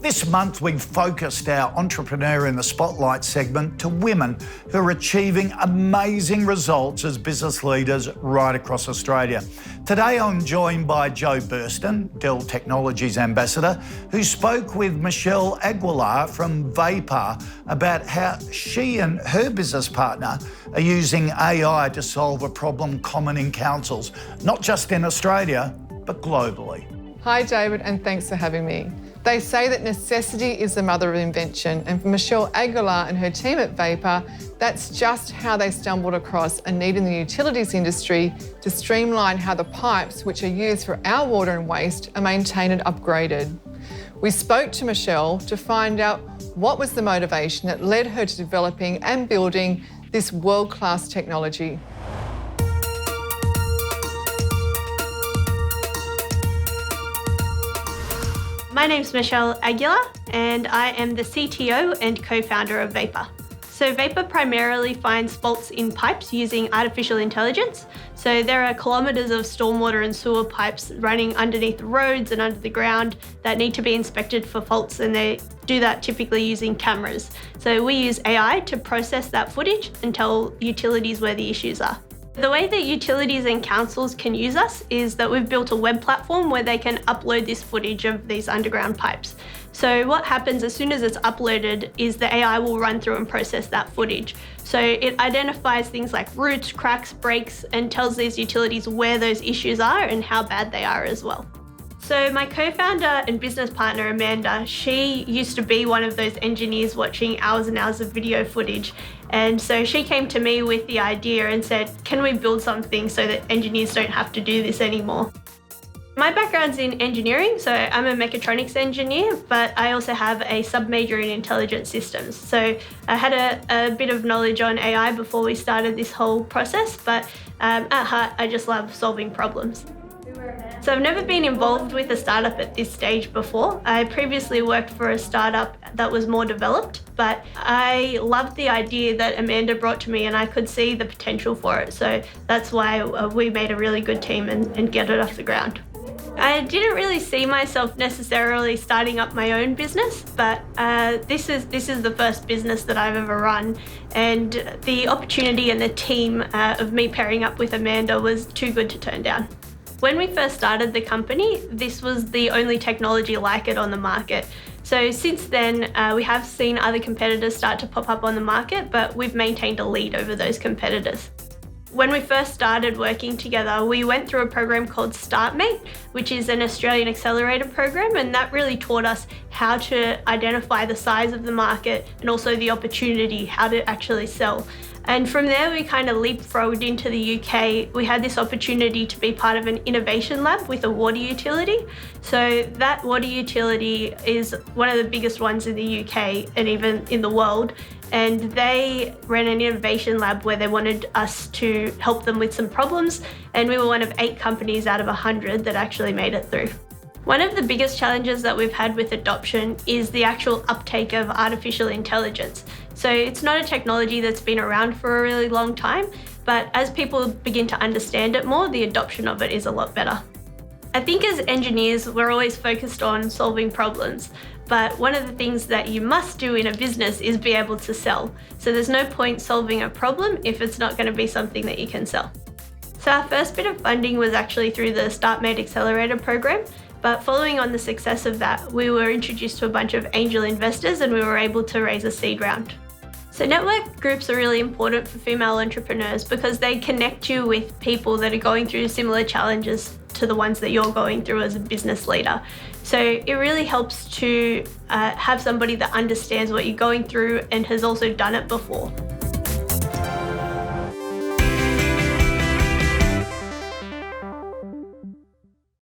This month, we've focused our Entrepreneur in the Spotlight segment to women who are achieving amazing results as business leaders right across Australia. Today, I'm joined by Jo Burston, Dell Technologies ambassador, who spoke with Michelle Aguilar from VAPAR about how she and her business partner are using AI to solve a problem common in councils, not just in Australia, but globally. Hi, David, and thanks for having me. They say that necessity is the mother of invention, and for Michelle Aguilar and her team at VAPAR, that's just how they stumbled across a need in the utilities industry to streamline how the pipes which are used for our water and waste are maintained and upgraded. We spoke to Michelle to find out what was the motivation that led her to developing and building this world-class technology. My name's Michelle Aguilar and I am the CTO and co-founder of VAPAR. So VAPAR primarily finds faults in pipes using artificial intelligence. So there are kilometres of stormwater and sewer pipes running underneath roads and under the ground that need to be inspected for faults, and they do that typically using cameras. So we use AI to process that footage and tell utilities where the issues are. The way that utilities and councils can use us is that we've built a web platform where they can upload this footage of these underground pipes. So what happens as soon as it's uploaded is the AI will run through and process that footage. So it identifies things like roots, cracks, breaks, and tells these utilities where those issues are and how bad they are as well. So my co-founder and business partner, Amanda, she used to be one of those engineers watching hours and hours of video footage. And so she came to me with the idea and said, can we build something so that engineers don't have to do this anymore? My background's in engineering, so I'm a mechatronics engineer, but I also have a sub-major in intelligent systems. So I had a bit of knowledge on AI before we started this whole process, but at heart, I just love solving problems. So I've never been involved with a startup at this stage before. I previously worked for a startup that was more developed, but I loved the idea that Amanda brought to me and I could see the potential for it. So that's why we made a really good team and get it off the ground. I didn't really see myself necessarily starting up my own business, but this is the first business that I've ever run, and the opportunity and the team of me pairing up with Amanda was too good to turn down. When we first started the company, this was the only technology like it on the market. So since then, we have seen other competitors start to pop up on the market, but we've maintained a lead over those competitors. When we first started working together, we went through a program called StartMate, which is an Australian accelerator program, and that really taught us how to identify the size of the market and also the opportunity, how to actually sell. And from there, we kind of leapfrogged into the UK. We had this opportunity to be part of an innovation lab with a water utility. So that water utility is one of the biggest ones in the UK and even in the world. And they ran an innovation lab where they wanted us to help them with some problems. And we were one of 8 companies out of 100 that actually made it through. One of the biggest challenges that we've had with adoption is the actual uptake of artificial intelligence. So it's not a technology that's been around for a really long time, but as people begin to understand it more, the adoption of it is a lot better. I think as engineers, we're always focused on solving problems, but one of the things that you must do in a business is be able to sell. So there's no point solving a problem if it's not going to be something that you can sell. So our first bit of funding was actually through the StartMate Accelerator program. But following on the success of that, we were introduced to a bunch of angel investors and we were able to raise a seed round. So network groups are really important for female entrepreneurs because they connect you with people that are going through similar challenges to the ones that you're going through as a business leader. So it really helps to have somebody that understands what you're going through and has also done it before.